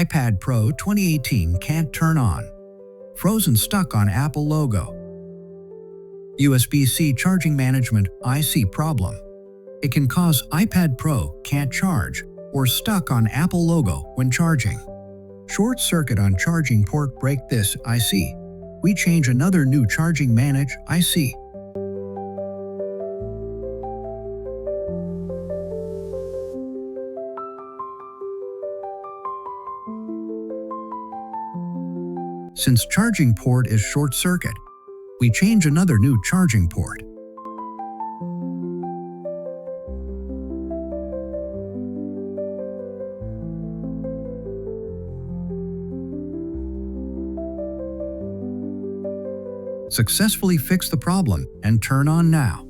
iPad Pro 2018 can't turn on. Frozen stuck on Apple logo. USB-C charging management IC problem. It can cause iPad Pro can't charge or stuck on Apple logo when charging. Short circuit on charging port break this IC. We change another new charging manage IC. Since charging port is short circuit, we change another new charging port. Successfully fix the problem and turn on now.